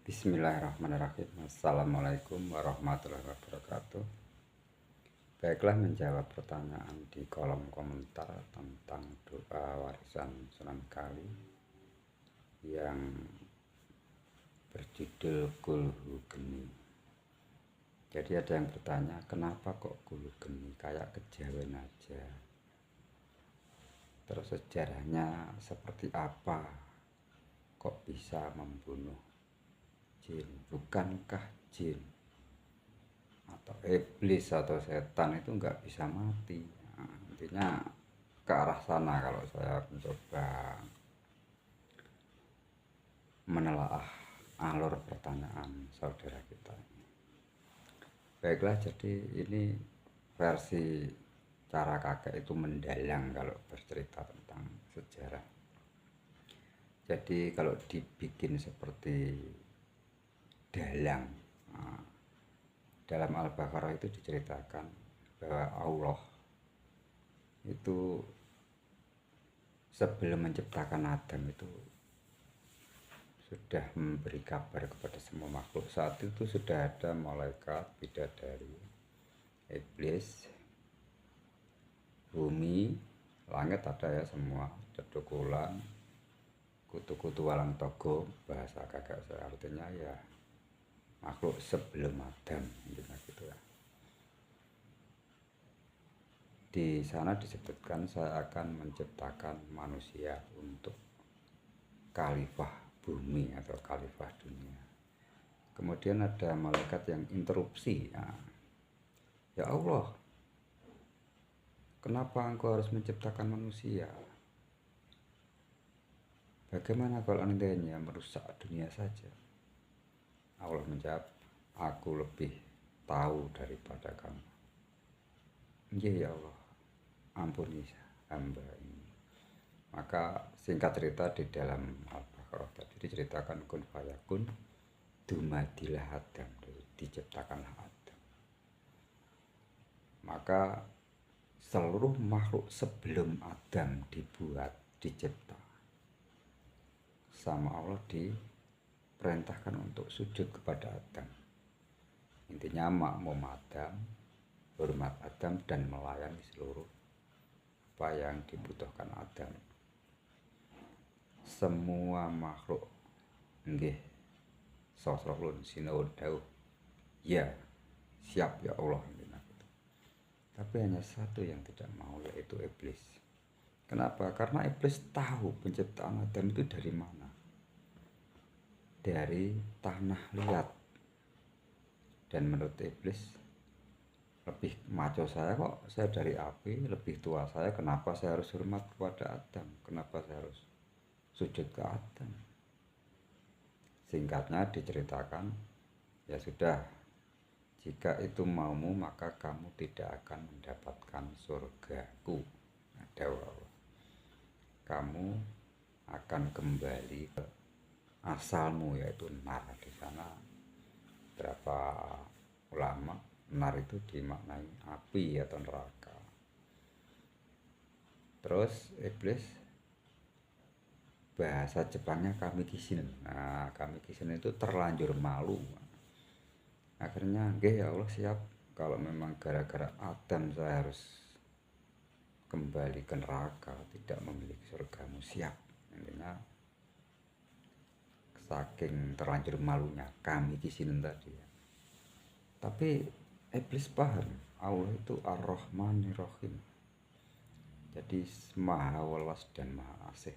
Bismillahirrahmanirrahim. Assalamualaikum warahmatullahi wabarakatuh. Baiklah, menjawab pertanyaan di kolom komentar tentang doa warisan Sunan Kali yang berjudul Kulhu Geni. Jadi ada yang bertanya, kenapa kok Kulhu Geni, kayak kejawen aja. Terus sejarahnya seperti apa kok bisa membunuh jin? Bukankah jin atau iblis atau setan itu nggak bisa mati? Nah, intinya ke arah sana kalau saya mencoba menelaah alur pertanyaan saudara kita. Baiklah, jadi ini versi cara kakek itu mendalang kalau bercerita tentang sejarah. Jadi kalau dibikin seperti dalang, dalam Al-Baqarah itu diceritakan bahwa Allah itu sebelum menciptakan Adam itu sudah memberi kabar kepada semua makhluk. Saat itu sudah ada malaikat, bidadari, iblis, bumi, langit ada ya semua, dedukulan, kutu-kutu walang togo, bahasa kakek saya, artinya ya makhluk sebelum Adam, gitu ya. Di sana disebutkan saya akan menciptakan manusia untuk khalifah bumi atau khalifah dunia. Kemudian ada malaikat yang interupsi. Ya Allah, kenapa engkau harus menciptakan manusia? Bagaimana kalau andainya merusak dunia saja? Allah menjawab, aku lebih tahu daripada kamu. Ya Allah, ampuni hamba ini. Maka singkat cerita di dalam Al-Baqarah tadi diceritakan kun fayakun, dumadilah Adam, diciptakanlah Adam. Maka seluruh makhluk sebelum Adam dibuat, dicipta, sama Allah diperintahkan untuk sujud kepada Adam. Intinya makmum Adam, hormat Adam, dan melayani seluruh apa yang dibutuhkan Adam. Semua makhluk nggih sosrolun sinau dawuh, ya siap ya Allah. Tapi hanya satu yang tidak mau, yaitu iblis. Kenapa? Karena iblis tahu penciptaan Adam itu dari mana. Dari tanah liat. Dan menurut iblis, lebih maco saya kok, saya dari api, lebih tua saya, kenapa saya harus hormat kepada Adam? Kenapa saya harus sujud ke Adam? Singkatnya diceritakan, ya sudah, jika itu maumu maka kamu tidak akan mendapatkan surgaku. Kamu akan kembali ke asalmu, yaitu nar. Di sana berapa ulama, nar itu dimaknai api atau neraka. Terus iblis, bahasa Jepangnya kami kisin. Nah, kami kisin itu terlanjur malu. Akhirnya, ya Allah siap, kalau memang gara-gara Adam saya harus kembali ke neraka, tidak memiliki surgamu, siap. Intinya saking terlanjur malunya kami kisin tadi ya. Tapi iblis paham Allah itu Ar-Rahmanir-Rahim, jadi maha welas dan maha asih,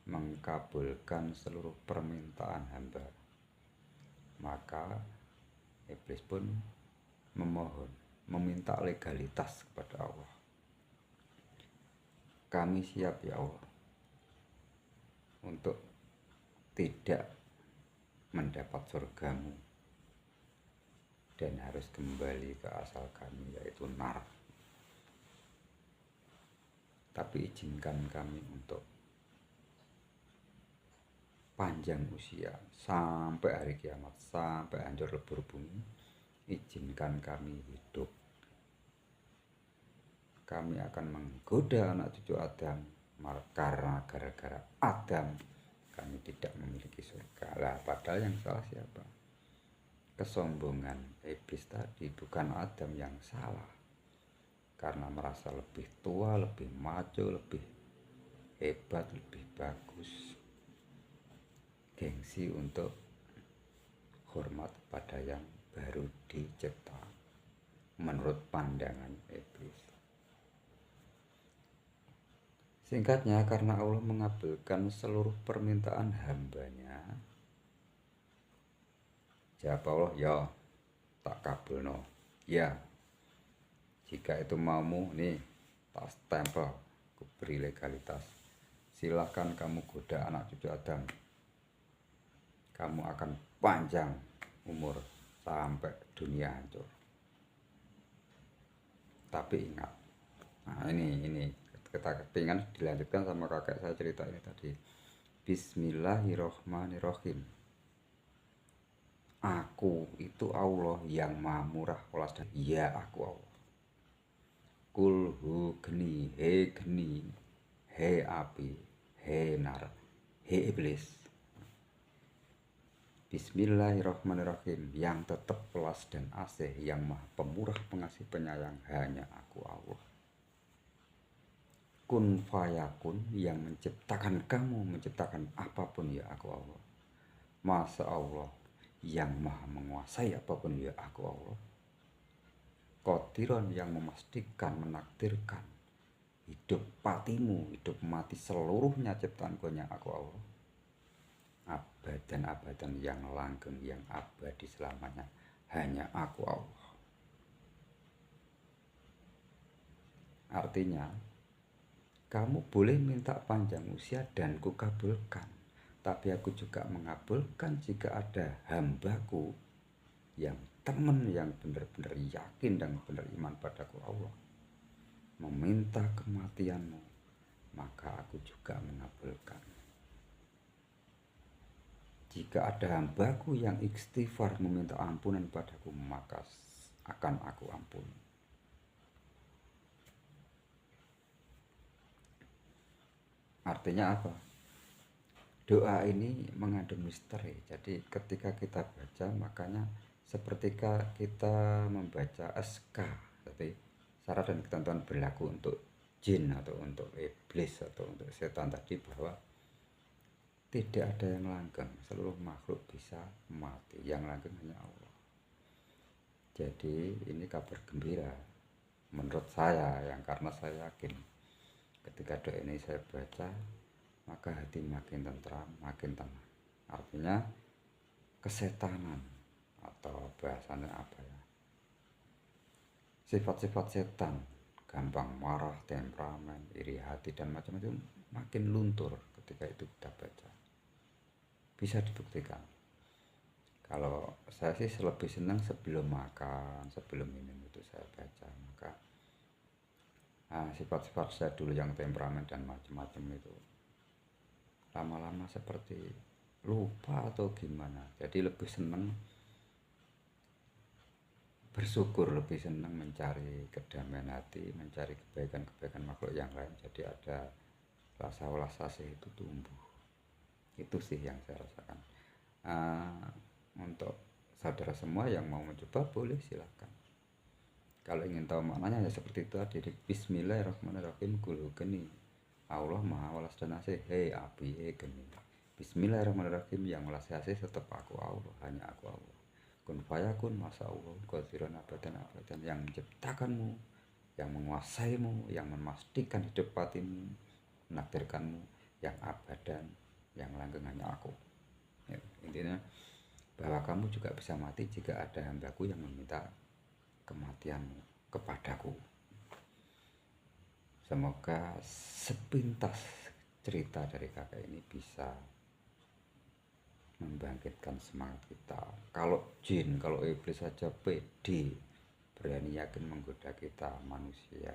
mengkabulkan seluruh permintaan hamba. Maka iblis pun memohon, meminta legalitas kepada Allah. Kami siap ya Allah untuk tidak mendapat surgamu dan harus kembali ke asal kami, yaitu nar. Tapi izinkan kami untuk panjang usia sampai hari kiamat, sampai hancur lebur bumi. Izinkan kami hidup. Kami akan menggoda anak cucu Adam, karena gara-gara Adam kami tidak memiliki surga. Lah padahal yang salah siapa? Kesombongan iblis tadi, bukan Adam yang salah. Karena merasa lebih tua, lebih maju, lebih hebat, lebih bagus. Gengsi untuk hormat pada yang baru dicipta menurut pandangan iblis. Singkatnya, karena Allah mengabulkan seluruh permintaan hambanya, jawab Allah, ya tak kabulno. Ya, jika itu maumu, nih tak stempel, aku beri legalitas. Silahkan kamu goda anak cucu Adam. Kamu akan panjang umur sampai dunia hancur. Tapi ingat, nah ini kita kepingan dilanjutkan sama kakek saya cerita ini tadi. Bismillahirrohmanirrohim. Aku itu Allah yang maha murah welas dan ya aku Allah. Kul hu geni, he api, he nar, he iblis. Bismillahirrahmanirrahim, yang tetap welas dan asih, yang maha pemurah pengasih penyayang, hanya aku Allah. Kun fayakun, yang menciptakan kamu, menciptakan apapun, ya aku Allah. Masa Allah, yang maha menguasai apapun, ya aku Allah. Qadiron, yang memastikan, menakdirkan hidup patimu, hidup mati seluruhnya ciptaanku, yang aku Allah. Abadan yang langgeng, yang abadi selamanya, hanya aku Allah. Artinya, kamu boleh minta panjang usia dan kukabulkan, tapi aku juga mengabulkan jika ada hambaku yang teman, yang benar-benar yakin dan benar iman padaku Allah, meminta kematianmu, maka aku juga mengabulkan. Jika ada hambaku yang istighfar meminta ampunan padaku, maka akan aku ampuni. Artinya apa? Doa ini mengandung misteri. Jadi ketika kita baca, makanya sepertika kita membaca SK. Jadi syarat dan ketentuan berlaku untuk jin atau untuk iblis atau untuk setan tadi, bahwa tidak ada yang langgeng, seluruh makhluk bisa mati, yang langgeng hanya Allah. Jadi ini kabar gembira menurut saya, yang karena saya yakin ketika doa ini saya baca, maka hati makin tentram, makin tenang. Artinya kesetanan atau bahasanya apa ya, sifat-sifat setan, gampang marah, temperamen, iri hati dan macam-macam, makin luntur ketika itu kita baca. Bisa dibuktikan. Kalau saya sih lebih senang sebelum makan, sebelum minum itu saya baca, maka sifat-sifat saya dulu yang temperamen dan macam-macam itu lama-lama seperti lupa atau gimana. Jadi lebih senang bersyukur, lebih senang mencari kedamaian hati, mencari kebaikan-kebaikan makhluk yang lain. Jadi ada rasa welas asih itu tumbuh. Itu sih yang saya rasakan. Untuk saudara semua yang mau mencoba, boleh silahkan. Kalau ingin tahu maknanya ya seperti itu tadi. Bismillahirrahmanirrahim, kul geni, Allah maha welas dan asih, hei api, hei geni. Bismillahirrahmanirrahim, yang welas asih tetap aku Allah, hanya aku Allah. Kun fayakun, masa Allah, qadiran abadan, yang menciptakanmu, yang menguasaimu, yang memastikan hidup patimu, menakdirkanmu, yang abadan, yang langgeng hanya aku. Ya, intinya bahwa kamu juga bisa mati jika ada hambaku yang meminta kematianmu kepadaku. Semoga sepintas cerita dari kakak ini bisa membangkitkan semangat kita. Kalau jin, kalau iblis saja pede, berani yakin menggoda kita manusia,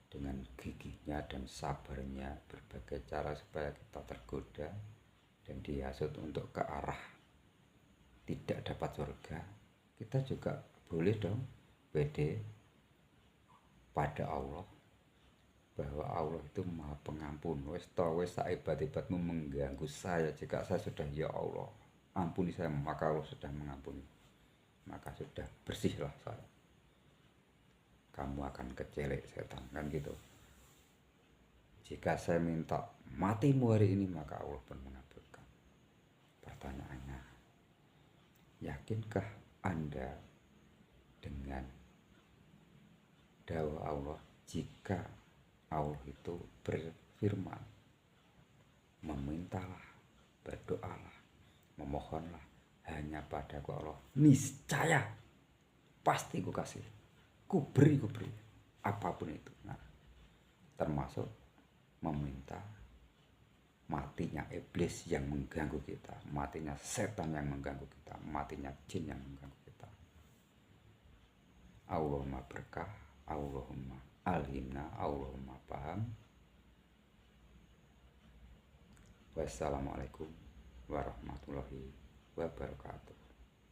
dengan gigihnya dan sabarnya berbagai cara supaya kita tergoda dan dihasut untuk ke arah tidak dapat surga. Kita juga boleh dong pede pada Allah, bahwa Allah itu Maha Pengampun. Wes sak hebat-hebatmu mengganggu saya, jika saya sudah ya Allah ampuni saya, maka Allah sudah mengampuni, maka sudah bersihlah saya. Kamu akan kecelek setan, kan gitu. Jika saya minta matimu hari ini, maka Allah pun mengabulkan. Pertanyaannya, yakinkah Anda dengan dawuh Allah jika Allah itu berfirman, memintalah, berdoalah, memohonlah hanya padaku Allah, niscaya pasti ku kasih, ku beri apapun itu. Nah, termasuk meminta matinya iblis yang mengganggu kita, matinya setan yang mengganggu kita, matinya jin yang mengganggu kita. Allahumma berkah, Allahumma alhimna, Allahumma paham. Wassalamualaikum warahmatullahi wabarakatuh.